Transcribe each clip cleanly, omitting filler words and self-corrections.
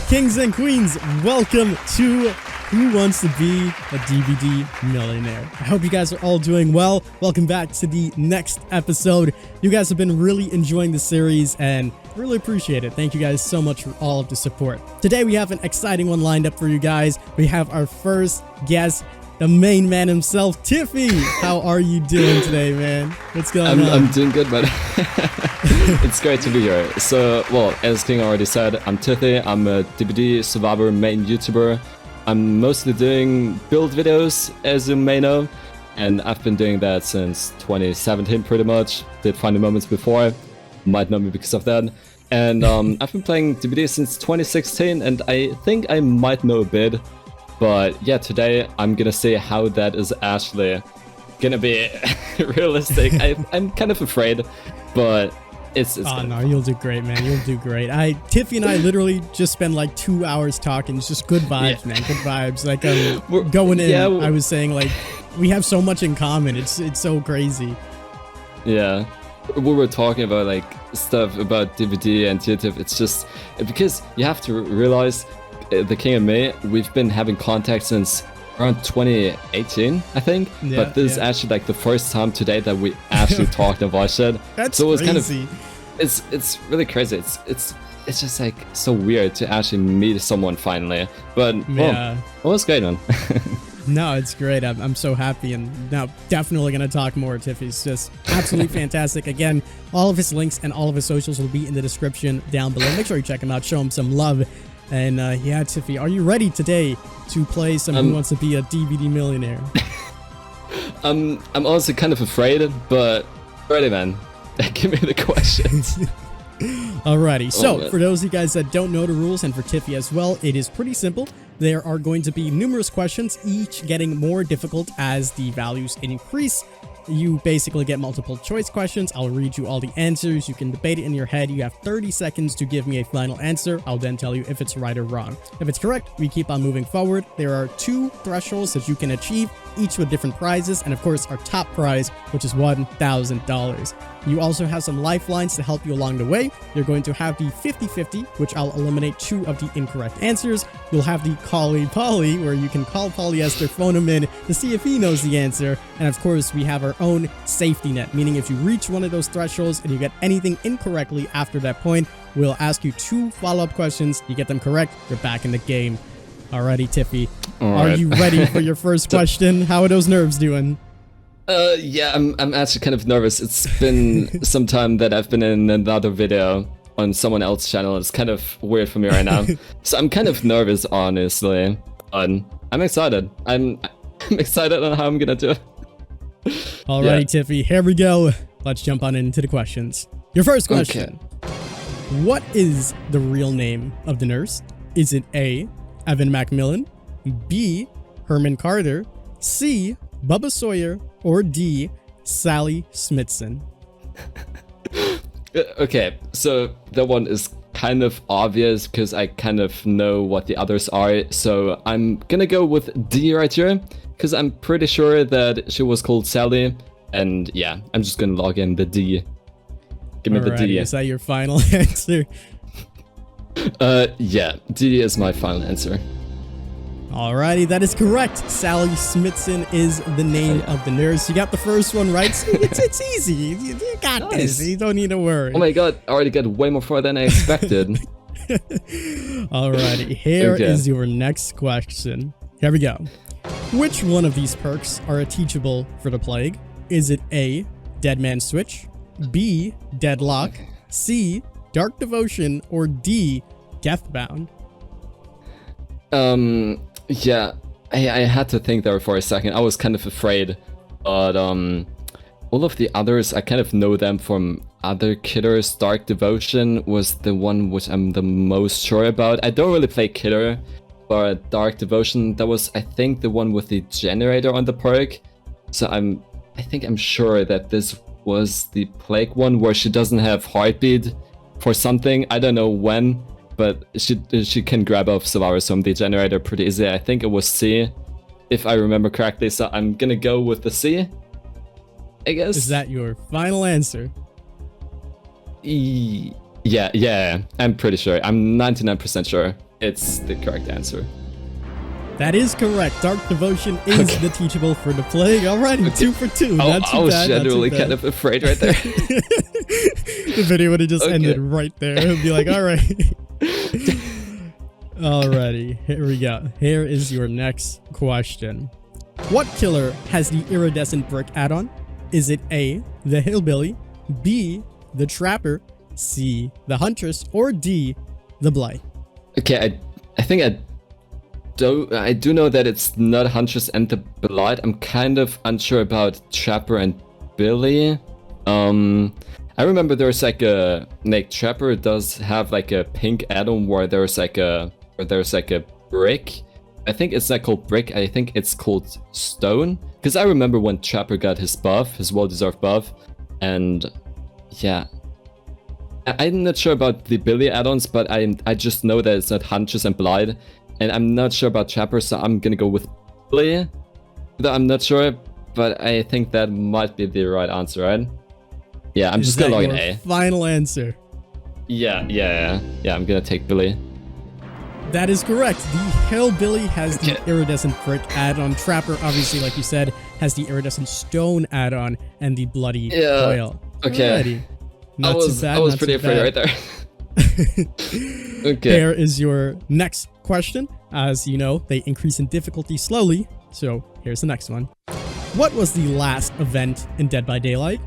Kings and queens, welcome to Who Wants to Be a DVD Millionaire? I hope you guys are all doing well. Welcome back to the next episode. You guys have been really enjoying the series and really appreciate it. Thank you guys so much for all of the support. Today we have an exciting one lined up for you guys. We have our first guest, the main man himself, Tithi. How are you doing today, man? What's going on? I'm doing good, but it's great to be here. So, well, as King already said, I'm Tithi. I'm a DVD survivor main YouTuber. I'm mostly doing build videos, as you may know, and I've been doing that since 2017 pretty much. Did Funny Moments before, might know me because of that. And I've been playing DVD since 2016, and I think I might know a bit. But yeah, today I'm gonna see how that is actually gonna be realistic. I'm kind of afraid, but it's oh no, you'll do great, man. You'll do great. Tiffy and I literally just spent like 2 hours talking. It's just good vibes, man. Good vibes. Like going in, yeah, I was saying like we have so much in common. It's so crazy. Yeah, we were talking about like stuff about DVD and YouTube. It's just because you have to realize. The King and me, we've been having contact since around 2018, I think. Yeah, but this is actually like the first time today that we actually talked and watched it. That's so it was crazy. Kind of, it's really crazy. It's just like so weird to actually meet someone finally. But yeah, well, it was great, man. No, it's great. I'm so happy, and now definitely gonna talk more. Tiffy's just absolutely fantastic. Again, all of his links and all of his socials will be in the description down below. Make sure you check him out. Show him some love. And yeah, Tiffy, are you ready today to play some Who Wants to Be a DVD Millionaire? I'm honestly kind of afraid, but ready, man. Give me the questions. Alrighty, so for those of you guys that don't know the rules, and for Tiffy as well, it is pretty simple. There are going to be numerous questions, each getting more difficult as the values increase. You basically get multiple choice questions. I'll read you all the answers. You can debate it in your head. You have 30 seconds to give me a final answer. I'll then tell you if it's right or wrong. If it's correct, we keep on moving forward. There are 2 thresholds that you can achieve, each with different prizes, and of course our top prize, which is $1,000. You also have some lifelines to help you along the way. You're going to have the 50-50, which I'll eliminate 2 of the incorrect answers. You'll have the Callie Polly, where you can call Polyester, phone him in to see if he knows the answer. And of course, we have our own safety net, meaning if you reach one of those thresholds and you get anything incorrectly after that point, we'll ask you 2 follow-up questions. You get them correct, you're back in the game. Alrighty, Tiffy. Are you ready for your first question? How are those nerves doing? Yeah, I'm actually kind of nervous. It's been some time that I've been in another video on someone else's channel. It's kind of weird for me right now. So I'm kind of nervous, honestly. I'm excited. I'm excited on how I'm gonna do it. Alrighty, yeah. Tiffy, here we go. Let's jump on into the questions. Your first question. Okay. What is the real name of the nurse? Is it A, Evan Macmillan, B, Herman Carter, C, Bubba Sawyer, or D, Sally Smithson? Okay, so that one is kind of obvious because I kind of know what the others are. So I'm gonna go with D right here because I'm pretty sure that she was called Sally. And yeah, I'm just gonna log in the D. Give me the D. Is that your final answer? Yeah, D is my final answer. Alrighty, that is correct. Sally Smithson is the name of the nurse. You got the first one right. It's easy. You got this. You don't need to worry. Oh my god, I already got way more far than I expected. Alrighty, here is your next question. Here we go. Which one of these perks are teachable for the plague? Is it A, Dead Man Switch, B, Deadlock, C, Dark Devotion, or D, Deathbound? Yeah, I had to think there for a second. I was kind of afraid, but all of the others, I kind of know them from other killers. Dark Devotion was the one which I'm the most sure about. I don't really play killer, but Dark Devotion, that was, I think, the one with the generator on the perk. So I think I'm sure that this was the plague one where she doesn't have heartbeat for something. I don't know when. But she can grab off survivors from the generator pretty easy. I think it was C, if I remember correctly. So I'm gonna go with the C, I guess. Is that your final answer? Yeah, I'm pretty sure. I'm 99% sure. it's the correct answer. That is correct. Dark Devotion is the teachable for the plague. Alrighty, 2 for 2. I was genuinely kind of afraid right there. The video would have just ended right there. It would be like, alright. Alrighty, here we go. Here is your next question. What killer has the iridescent brick add-on? Is it A, the hillbilly, B, the trapper, C, the huntress, or D, the blight? Okay, I think I do know that it's not Huntress and the Blight. I'm kind of unsure about Trapper and Billy. I remember there's like Trapper does have like a pink add-on where there's like a brick. I think it's not called brick. I think it's called stone. Because I remember when Trapper got his buff, his well-deserved buff, and yeah. I'm not sure about the Billy add-ons, but I just know that it's not Huntress and Blight. And I'm not sure about Trapper, so I'm gonna go with Billy. Though I'm not sure, but I think that might be the right answer, right? Yeah, I'm just gonna log in A. Final answer. Yeah, I'm gonna take Billy. That is correct. The hillbilly has the iridescent brick add-on. Trapper, obviously, like you said, has the iridescent stone add-on and the bloody oil. Okay. Not too bad. I was pretty afraid right there. Okay. Here is your next question. As you know, they increase in difficulty slowly. So here's the next one. What was the last event in Dead by Daylight?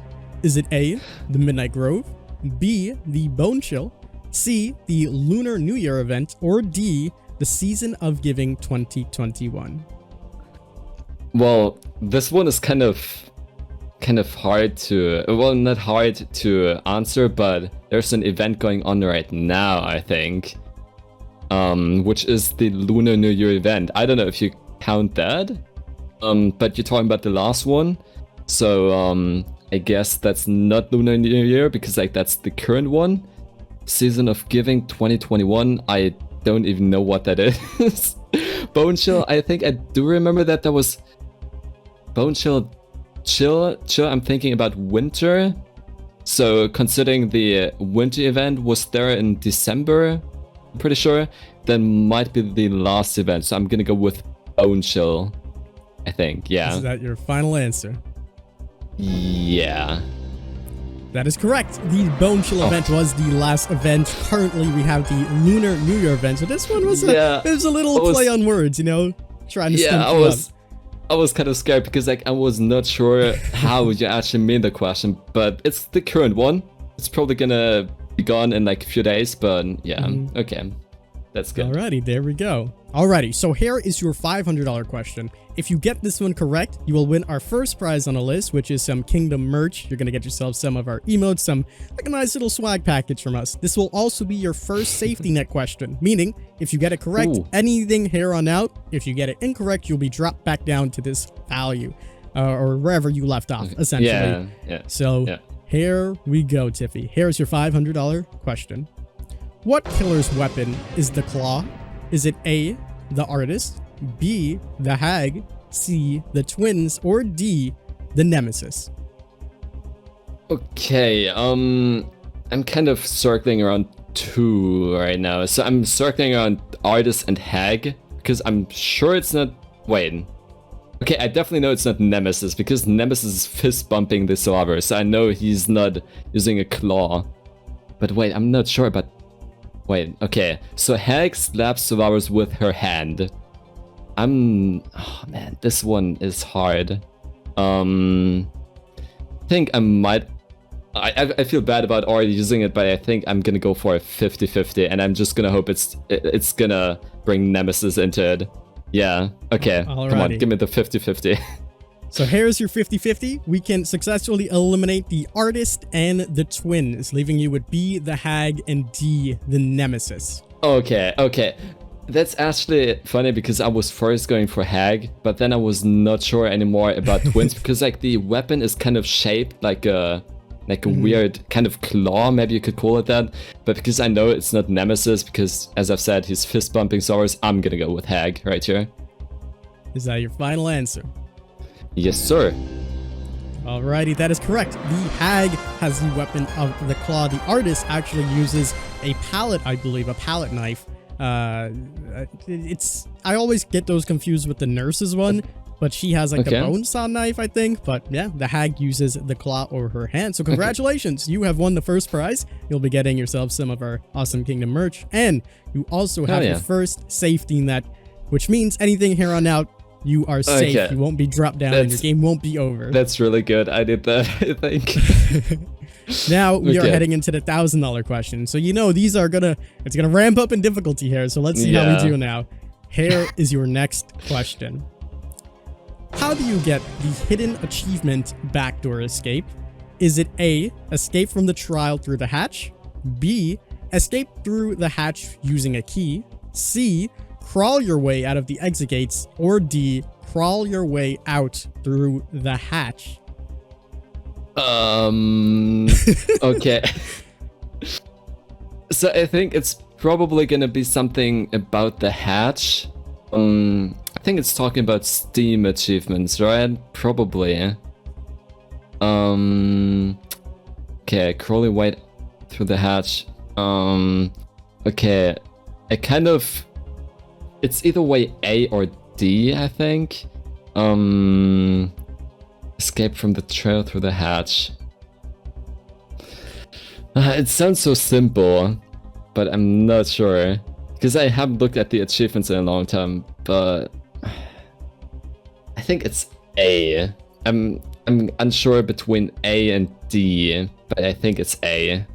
Is it A, the Midnight Grove, B, the Bone Chill, C, the Lunar New Year event, or D, the Season of Giving 2021? Well, this one is kind of hard to, well, not hard to answer, but there's an event going on right now, I think, which is the Lunar New Year event. I don't know if you count that, but you're talking about the last one, so I guess that's not Lunar New Year because like that's the current one. Season of Giving 2021. I don't even know what that is. Bone Chill. I think I do remember that was Bone Chill. Chill. I'm thinking about winter. So considering the winter event was there in December, I'm pretty sure, then might be the last event. So I'm gonna go with Bone Chill. I think. Yeah. Is that your final answer? Yeah. That is correct. The Bone Chill event was the last event. Currently, we have the Lunar New Year event. So this one was a little play on words, you know, trying to I was kind of scared because like I was not sure how you actually made the question, but it's the current one. It's probably gonna be gone in like a few days, but yeah, okay. That's good. Alrighty, there we go. Alrighty, so here is your $500 question. If you get this one correct, you will win our first prize on the list, which is some Kingdom merch. You're going to get yourself some of our emotes, like a nice little swag package from us. This will also be your first safety net question, meaning if you get it correct, anything here on out, if you get it incorrect, you'll be dropped back down to this value or wherever you left off, essentially. Yeah. So here we go, Tiffy. Here's your $500 question. What killer's weapon is the claw? Is it A, the artist, B, the hag, C, the twins, or D, the nemesis? Okay, I'm kind of circling around two right now. So I'm circling around artist and hag because I'm sure it's not. Wait. Okay, I definitely know it's not nemesis because nemesis is fist bumping the survivor, so I know he's not using a claw. But wait, I'm not sure about. Wait, okay. So hag slaps survivors with her hand. Oh man, this one is hard. I think I might. I feel bad about already using it, but I think I'm gonna go for a 50-50, and I'm just gonna hope it's gonna bring Nemesis into it. Yeah. Okay. Alrighty. Come on, give me the 50-50. So here's your 50-50. We can successfully eliminate the artist and the twins, leaving you with B, the hag, and D, the nemesis. Okay. That's actually funny because I was first going for hag, but then I was not sure anymore about twins because like the weapon is kind of shaped like a weird kind of claw, maybe you could call it that. But because I know it's not nemesis, because as I've said, he's fist bumping Saurus, I'm gonna go with hag right here. Is that your final answer? Yes, sir. Alrighty, that is correct. The hag has the weapon of the claw. The artist actually uses a palette, I believe, a palette knife, I always get those confused with the nurse's one, but she has like the bone saw knife, I think. But yeah, the hag uses the claw over her hand. So congratulations, you have won the first prize. You'll be getting yourself some of our Awesome Kingdom merch, and you also have your first safety net, which means anything here on out, you are safe. You won't be dropped down, and your game won't be over. That's really good. I did that, I think. Now we are heading into the $1,000 question. So you know it's gonna ramp up in difficulty here. So let's see how we do now. Here is your next question. How do you get the hidden achievement backdoor escape? Is it A, escape from the trial through the hatch? B, escape through the hatch using a key? C, crawl your way out of the exit gates? Or D, crawl your way out through the hatch? Okay. So I think it's probably gonna be something about the hatch. I think it's talking about Steam achievements, right? Probably. Okay, crawl your way through the hatch. Okay, it's either way A or D, I think. Escape from the trail through the hatch. It sounds so simple, but I'm not sure. Because I haven't looked at the achievements in a long time, but I think it's A. I'm unsure between A and D, but I think it's A.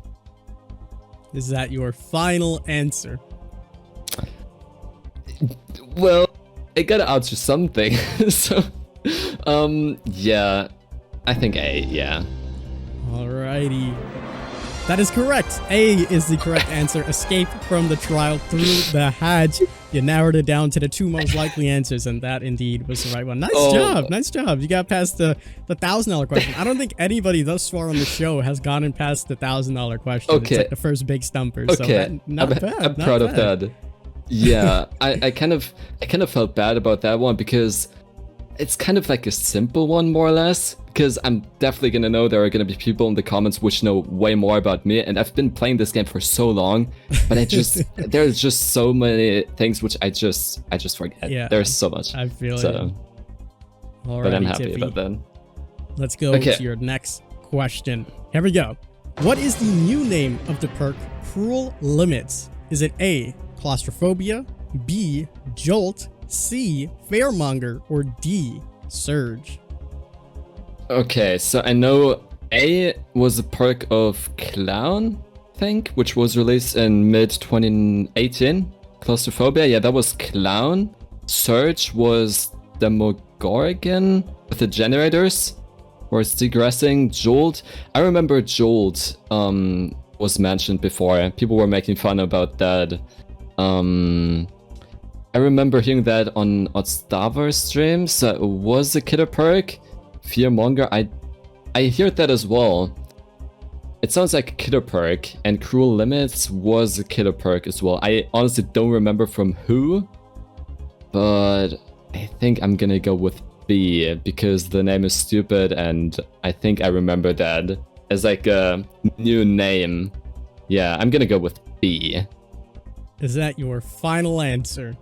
Is that your final answer? Well, I gotta answer something, so yeah, I think A, yeah. Alrighty. That is correct. A is the correct answer. Escape from the trial through the hatch. You narrowed it down to the two most likely answers, and that indeed was the right one. Nice job. Nice job. You got past the $1,000 question. I don't think anybody thus far on the show has gotten past the $1,000 question. Okay. It's like the first big stumper. Okay. So not bad. I'm proud of that. Yeah, I kind of felt bad about that one because it's kind of like a simple one, more or less. Because I'm definitely gonna know there are gonna be people in the comments which know way more about me, and I've been playing this game for so long, but there's just so many things which I just forget. Yeah, there's so much. I feel it. Alrighty, but I'm happy Tithi. about that. Let's go to your next question. Here we go. What is the new name of the perk Cruel Limits? Is it A, Claustrophobia, B, Jolt, C, Fairmonger, or D, Surge? Okay, so I know A was a perk of Clown, I think, which was released in mid-2018. Claustrophobia, yeah, that was Clown. Surge was Demogorgon with the generators, or degressing. Jolt, I remember Jolt was mentioned before. People were making fun about that. I remember hearing that on Odstavar streams. So it was a killer perk. Fearmonger, I hear that as well. It sounds like a killer perk, and Cruel Limits was a killer perk as well. I honestly don't remember from who, but I think I'm gonna go with B because the name is stupid, and I think I remember that as like a new name. Yeah, I'm gonna go with B. Is that your final answer?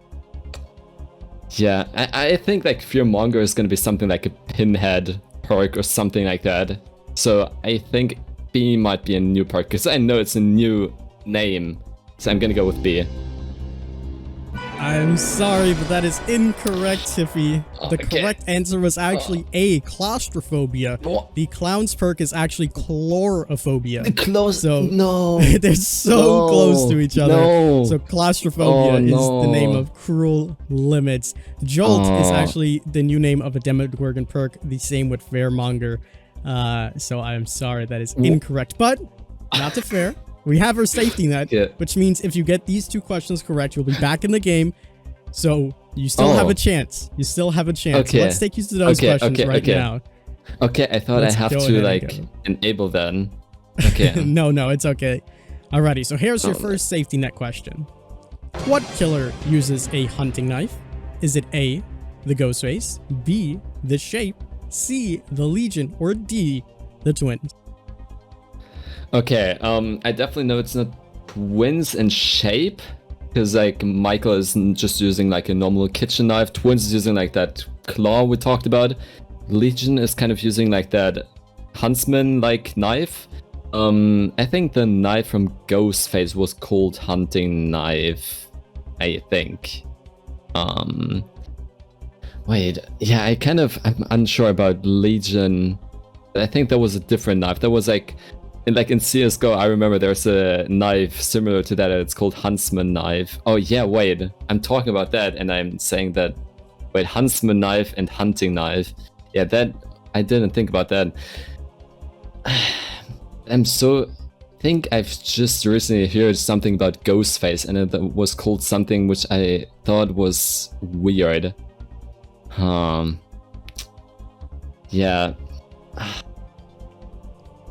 Yeah, I think like Fearmonger is gonna be something like a pinhead perk or something like that. So I think B might be a new perk because I know it's a new name. So I'm gonna go with B. I'm sorry, but that is incorrect, Tithi. The correct answer was actually A, Claustrophobia. The Clown's perk is actually Chlorophobia. No. They're so close to each other. So Claustrophobia is the name of Cruel Limits. Jolt is actually the new name of a Demogorgon perk, the same with Fairmonger. So I'm sorry, that is incorrect. But, not to fair. We have our safety net, which means if you get these two questions correct, you'll be back in the game. So you still have a chance. You still have a chance. So let's take you to those questions now. Okay, I thought I have to like enable then. Okay. No, it's okay. Alrighty, so here's your first safety net question. What killer uses a hunting knife? Is it A, the Ghostface, B, the Shape, C, the Legion, or D, the Twins? Okay, I definitely know it's not Twins in Shape. Because like Michael is just using like a normal kitchen knife. Twins is using like that claw we talked about. Legion is kind of using like that huntsman like knife. I think the knife from Ghostface was called hunting knife, I think. Wait, yeah, I'm unsure about Legion. I think there was a different knife. There was like in CSGO, I remember there's a knife similar to that, and it's called Huntsman knife. Oh yeah, wait, I'm talking about that, and I'm saying that, wait, Huntsman knife and hunting knife. Yeah, that, I didn't think about that. I think I've just recently heard something about Ghostface, and it was called something which I thought was weird. Yeah.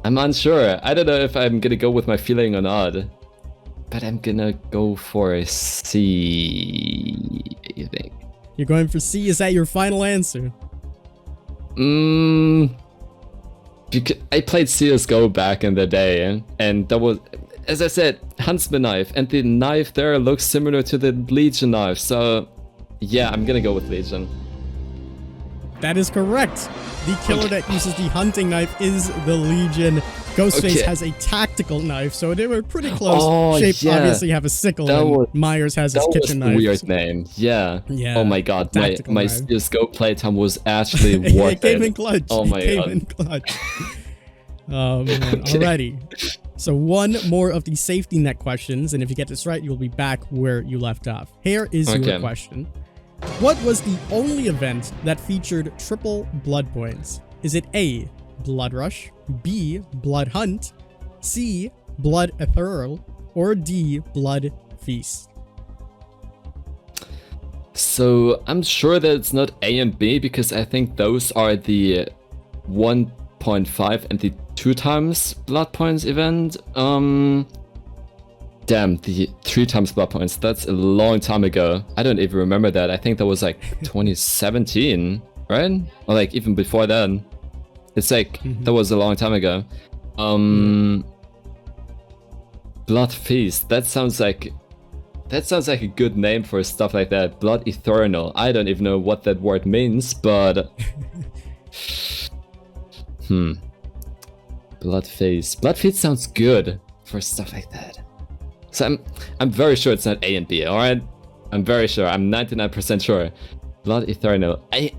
I'm unsure. I don't know if I'm gonna go with my feeling or not. But I'm gonna go for a C, I think. You're going for C? Is that your final answer? I played CSGO back in the day, and that was, as I said, Huntsman knife, and the knife there looks similar to the Legion knife, so yeah, I'm gonna go with Legion. That is correct. The killer that uses the hunting knife is the Legion. Ghostface has a tactical knife, so they were pretty close. Oh, Shape yeah. obviously have a sickle, and Myers has his kitchen knife. That was a weird name. Yeah. Yeah. Oh my god, my CSGO playtime was actually worth it. Came in clutch. Oh my god. Came in clutch. Oh man. Alrighty. So one more of the safety net questions, and if you get this right, you'll be back where you left off. Here is your question. What was the only event that featured triple blood points? Is it A, Blood Rush, B, Blood Hunt, C, Blood Ethereal, or D, Blood Feast? So I'm sure that it's not A and B, because I think those are the 1.5 and the 2 times blood points event. Damn, the 3 times blood points, that's a long time ago. I don't even remember that. I think that was like 2017, right? Or like even before then. It's like, that was a long time ago. Blood Feast, that sounds like a good name for stuff like that. Blood Eternal, I don't even know what that word means, but... Blood Feast. Blood Feast sounds good for stuff like that. So I'm very sure it's not A and B, alright? I'm very sure, I'm 99% sure. Blood Eternal. I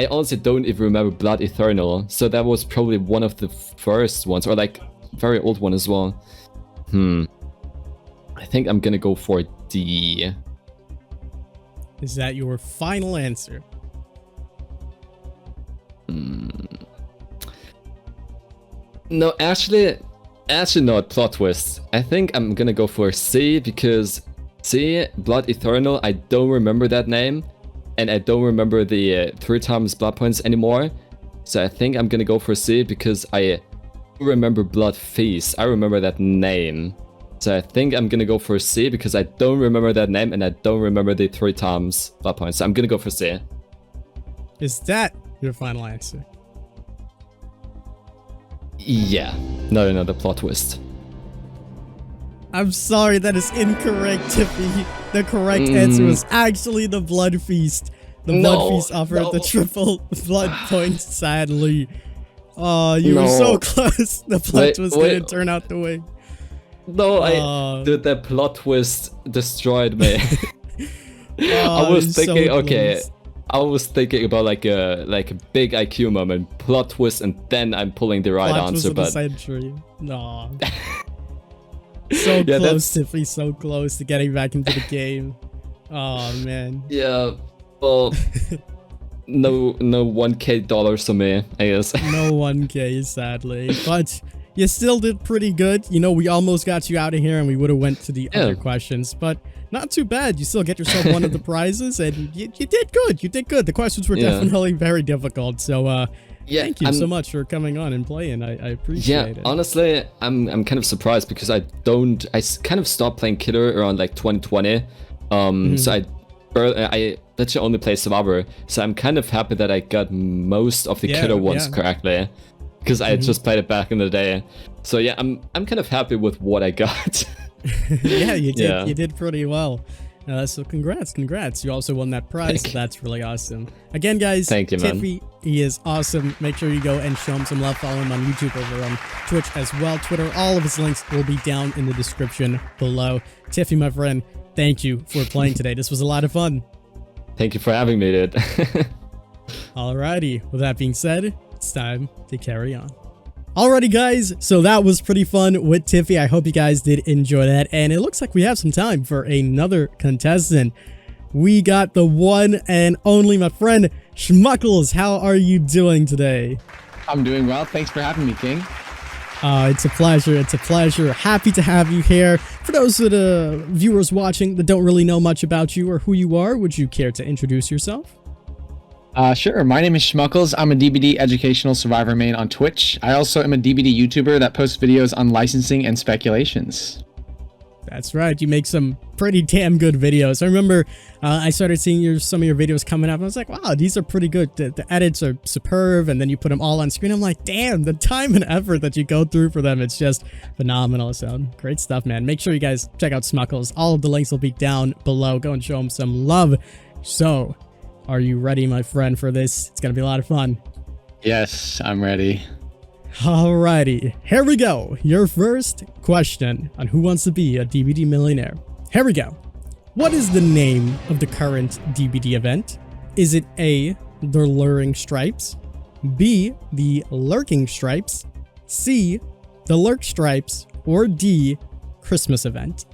honestly don't even remember Blood Eternal, so that was probably one of the first ones, or like very old one as well. I think I'm gonna go for D. Is that your final answer? No, actually not. Plot twist. I think I'm gonna go for C, because C, Blood Eternal, I don't remember that name, and I don't remember the 3 times blood points anymore. So I think I'm gonna go for C, because I remember Blood Feast. I remember that name. So I think I'm gonna go for C, because I don't remember that name, and I don't remember the 3 times blood points. So I'm gonna go for C. Is that your final answer? Yeah. No, the plot twist. I'm sorry, that is incorrect, Tiffy. The correct answer was actually the Blood Feast. The Blood Feast offered the triple blood points, sadly. Oh, you were so close. The plot twist didn't turn out the way. No, dude, that plot twist destroyed me. I was thinking, I was thinking about like a big IQ moment, plot twist, and then I'm pulling the right answer. But the century. No. So close, Tiffy. So close to getting back into the game. Oh man. Yeah. Well, no $1K to me, I guess. No 1K, sadly, but you still did pretty good. You know, we almost got you out of here, and we would have went to the other questions, but. Not too bad. You still get yourself one of the prizes, and you did good. You did good. The questions were definitely very difficult. So, thank you so much for coming on and playing. I appreciate it. Honestly, I'm kind of surprised, because I kind of stopped playing Killer around like 2020. So I literally only play Survivor. So I'm kind of happy that I got most of the Killer ones correctly, because I just played it back in the day. So yeah, I'm kind of happy with what I got. Yeah, you did. You did pretty well. So congrats. You also won that prize. That's really awesome. Again, guys, thank you, man. Tithi, he is awesome. Make sure you go and show him some love. Follow him on YouTube, over on Twitch as well, Twitter. All of his links will be down in the description below. Tithi, my friend, thank you for playing today. This was a lot of fun. Thank you for having me, dude. Alrighty, with that being said, it's time to carry on. Alrighty, guys, so that was pretty fun with Tithi. I hope you guys did enjoy that, and it looks like we have some time for another contestant. We got the one and only, my friend, Schmuckles. How are you doing today? I'm doing well. Thanks for having me, King. It's a pleasure. It's a pleasure. Happy to have you here. For those of the viewers watching that don't really know much about you or who you are, would you care to introduce yourself? Sure. My name is Schmuckles. I'm a DBD educational survivor main on Twitch. I also am a DBD YouTuber that posts videos on licensing and speculations. That's right. You make some pretty damn good videos. I remember I started seeing some of your videos coming up, and I was like, wow, these are pretty good. The edits are superb, and then you put them all on screen. I'm like, damn, the time and effort that you go through for them, it's just phenomenal. So great stuff, man. Make sure you guys check out Schmuckles. All of the links will be down below. Go and show him some love. So, are you ready, my friend, for this? It's going to be a lot of fun. Yes, I'm ready. Alrighty, here we go. Your first question on Who Wants to Be a DBD Millionaire. Here we go. What is the name of the current DBD event? Is it A, the Luring Stripes, B, the Lurking Stripes, C, the Lurk Stripes, or D, Christmas event?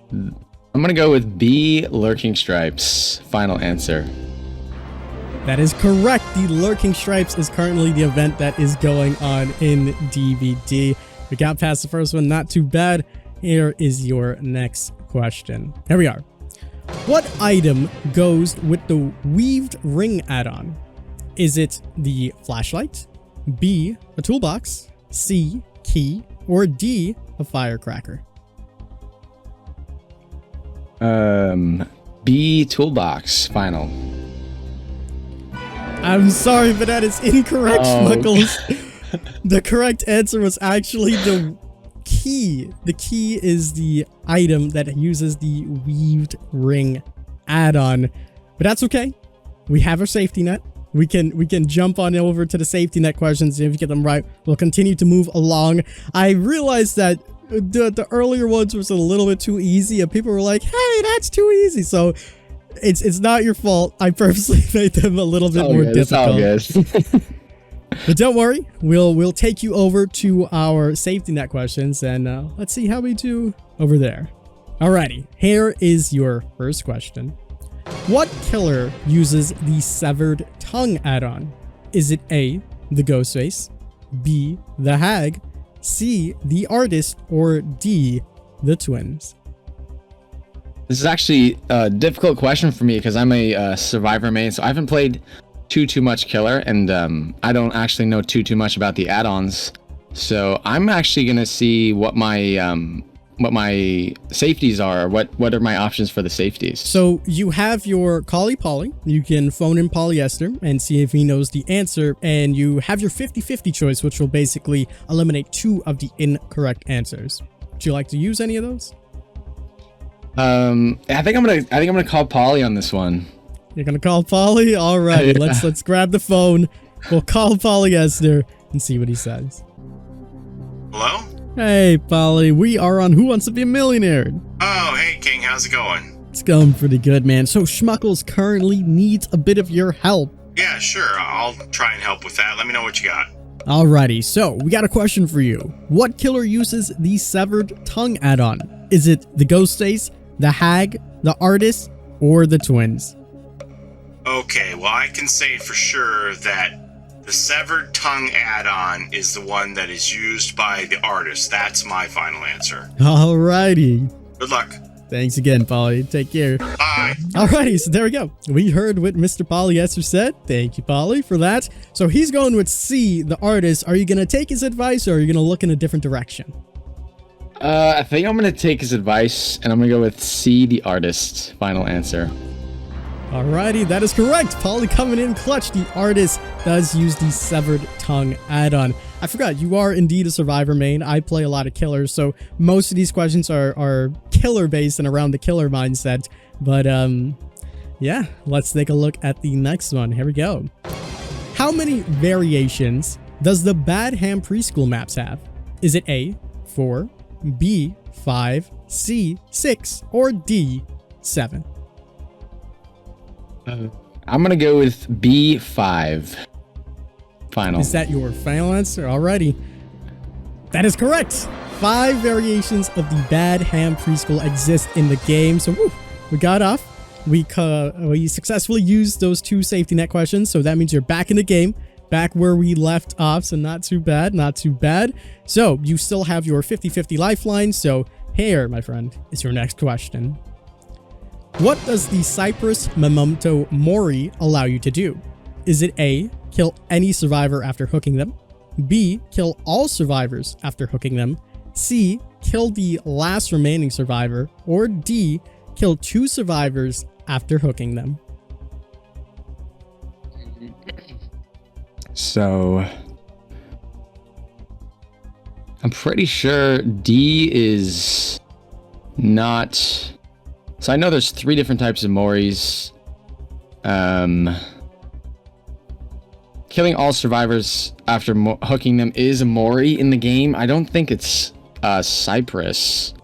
I'm going to go with B, Lurking Stripes. Final answer. That is correct. The Lurking Stripes is currently the event that is going on in DBD. We got past the first one, not too bad. Here is your next question. Here we are. What item goes with the weaved ring add-on? Is it the flashlight, B, a toolbox, C, key, or D, a firecracker? B, toolbox. Final. I'm sorry, but that is incorrect, Schmuckles. The correct answer was actually the key. The key is the item that uses the weaved ring add-on. But that's okay. We have our safety net. We can jump on over to the safety net questions. If you get them right, we'll continue to move along. I realized that the earlier ones was a little bit too easy, and people were like, hey, that's too easy. So it's not your fault. I purposely made them a little bit more difficult. But don't worry, we'll take you over to our safety net questions, and let's see how we do over there. Alrighty, here is your first question. What killer uses the severed tongue add-on? Is it A, the ghost face, B, the hag, C, the artist, or D, the twins? This is actually a difficult question for me because I'm a survivor main, so I haven't played too much killer, and I don't actually know too much about the add-ons. So I'm actually gonna see what my safeties are. What are my options for the safeties? So you have your Callie Polly. You can phone in Polyester and see if he knows the answer, and you have your 50-50 choice, which will basically eliminate 2 of the incorrect answers. Would you like to use any of those? I think I'm gonna call Polly on this one. You're gonna call Polly? All right, Yeah. let's grab the phone. We'll call Polyester and see what he says. Hello? Hey, Polly, we are on Who Wants to Be a Millionaire? Oh, hey, King, how's it going? It's going pretty good, man. So Schmuckles currently needs a bit of your help. Yeah, sure, I'll try and help with that. Let me know what you got. Alrighty, so we got a question for you. What killer uses the severed tongue add-on? Is it the ghost face, the hag, the artist, or the twins? Okay, well, I can say for sure that the severed tongue add-on is the one that is used by the artist. That's my final answer. Alrighty. Good luck. Thanks again, Polly. Take care. Bye. Alrighty, so there we go. We heard what Mr. Polyester said. Thank you, Polly, for that. So he's going with C, the artist. Are you going to take his advice, or are you going to look in a different direction? I think I'm gonna take his advice, and I'm gonna go with C, the artist. Final answer. Alrighty, that is correct. Polly coming in clutch. The artist does use the severed tongue add-on. I forgot, you are indeed a survivor main. I play a lot of killers, so most of these questions are killer based and around the killer mindset. But yeah, let's take a look at the next one. Here we go. How many variations does the Bad Ham Preschool maps have? Is it A, 4, B, 5, C, 6, or D, 7? I'm gonna go with B5. Final. Is that your final answer? Alrighty. That is correct. 5 variations of the Bad Ham Preschool exist in the game. So woo, we got off. We successfully used those 2 safety net questions. So that means you're back in the game, back where we left off. So not too bad, not too bad. So you still have your 50-50 lifeline. So here, my friend, is your next question. What does the Cypress Memento Mori allow you to do? Is it A, kill any survivor after hooking them? B, kill all survivors after hooking them? C, kill the last remaining survivor? Or D, kill 2 survivors after hooking them? So I'm pretty sure D is not. So I know there's 3 different types of Moris. Killing all survivors after hooking them is a Mori in the game. I don't think it's Cypress.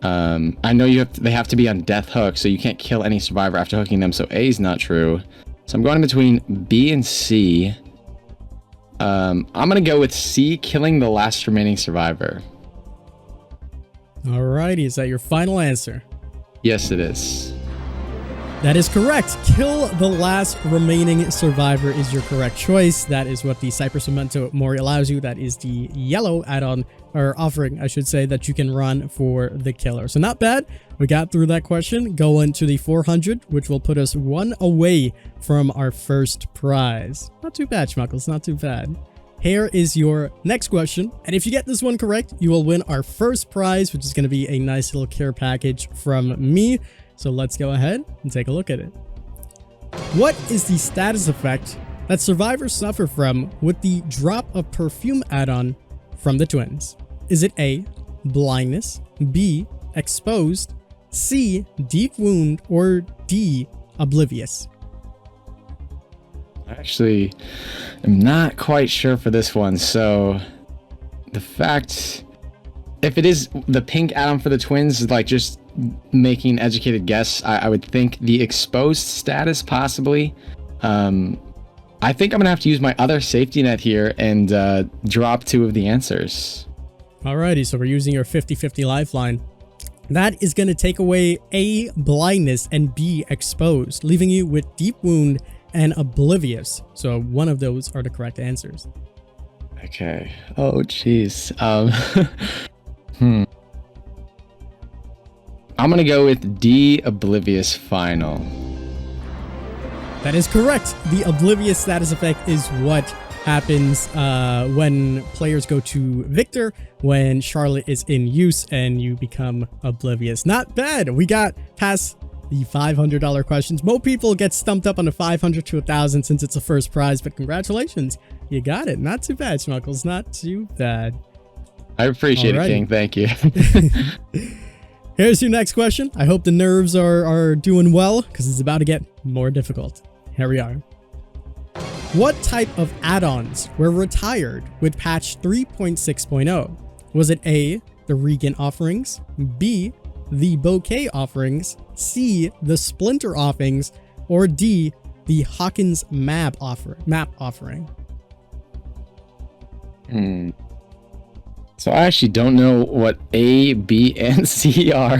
I know they have to be on death hook, so you can't kill any survivor after hooking them. So A is not true. So I'm going in between B and C. I'm gonna go with C, killing the last remaining survivor. Alrighty, is that your final answer? Yes, it is. That is correct. Kill the last remaining survivor is your correct choice. That is what the Cypress Memento Mori allows you. That is the yellow add-on, or offering, I should say, that you can run for the killer. So not bad. We got through that question. Going to the 400, which will put us 1 away from our first prize. Not too bad, Schmuckles. Not too bad. Here is your next question. And if you get this one correct, you will win our first prize, which is going to be a nice little care package from me. So let's go ahead and take a look at it. What is the status effect that survivors suffer from with the drop of perfume add-on from the twins? Is it A, blindness, B, exposed, C, deep wound, or D, oblivious? Actually, I'm not quite sure for this one. So the fact, if it is the pink add-on for the twins, like just making an educated guess, I would think the exposed status possibly. I think I'm gonna have to use my other safety net here and drop 2 of the answers. Alrighty, so we're using your 50-50 lifeline. That is going to take away A, blindness, and B, exposed, leaving you with deep wound and oblivious. So one of those are the correct answers. Okay. Oh, jeez. I'm gonna go with D, oblivious final. That is correct. The oblivious status effect is what happens when players go to Victor when Charlotte is in use and you become oblivious. Not bad. We got past the $500 questions. Most people get stumped up on the 500 to 1,000 since it's a first prize, but congratulations. You got it. Not too bad, Schmuckles. Not too bad. I appreciate it, King. Thank you. Here's your next question. I hope the nerves are doing well because it's about to get more difficult. Here we are. What type of add-ons were retired with patch 3.6.0? Was it A, the Regan offerings, B, the bouquet offerings, C, the splinter offerings, or D, the Hawkins map offering? So I actually don't know what A, B, and C are.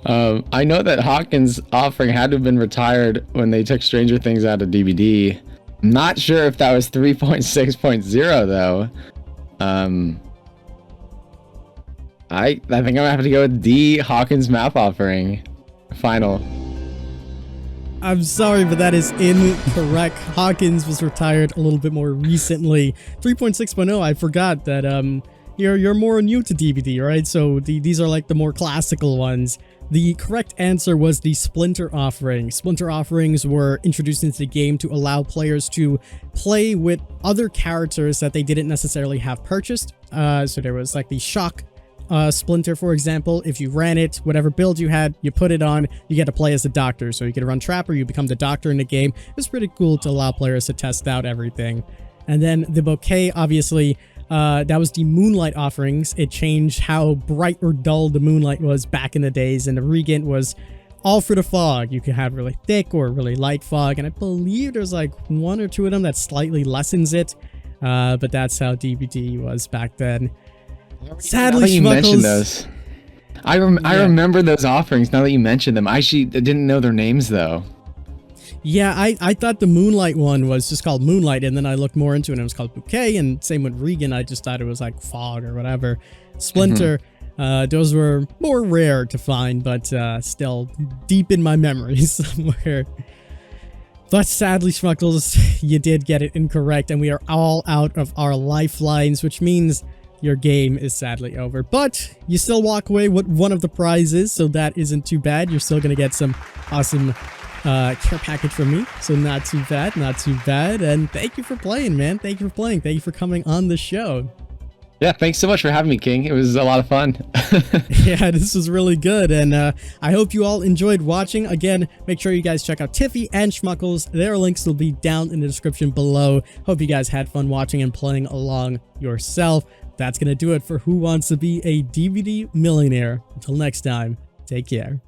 I know that Hawkins offering had to have been retired when they took Stranger Things out of DVD. I'm not sure if that was 3.6.0 though. I think I'm gonna have to go with D, Hawkins map offering. Final. I'm sorry, but that is incorrect. Hawkins was retired a little bit more recently. 3.6.0, I forgot that you're more new to DVD, right? So these are like the more classical ones. The correct answer was the Splinter offering. Splinter offerings were introduced into the game to allow players to play with other characters that they didn't necessarily have purchased. So there was like the Shock Splinter, for example. If you ran it, whatever build you had, you put it on, you get to play as the Doctor. So you could run Trapper, you become the Doctor in the game. It was pretty cool to allow players to test out everything. And then the Bouquet, obviously, that was the Moonlight offerings. It changed how bright or dull the moonlight was back in the days, and the Regent was all for the fog. You could have really thick or really light fog, and I believe there's like 1 or 2 of them that slightly lessens it, but that's how DVD was back then. Sadly, now that you mentioned Schmuckles, those, I remember those offerings now that you mentioned them. I actually didn't know their names though. yeah, I thought the Moonlight one was just called Moonlight, and then I looked more into it and it was called Bouquet, and same with Regan, I just thought it was like fog or whatever. Splinter, those were more rare to find, but still deep in my memories somewhere. But sadly, Schmuckles, you did get it incorrect, and we are all out of our lifelines, which means your game is sadly over. But you still walk away with one of the prizes, so that isn't too bad. You're still going to get some awesome care package from me, so not too bad, not too bad. And thank you for playing, man. Thank you for playing. Thank you for coming on the show. Yeah, thanks so much for having me, King. It was a lot of fun. Yeah, this was really good, and I hope you all enjoyed watching. Again, make sure you guys check out Tithi and Schmuckles. Their links will be down in the description below. Hope you guys had fun watching and playing along yourself. That's gonna do it for Who Wants to Be a DVD Millionaire. Until next time, take care.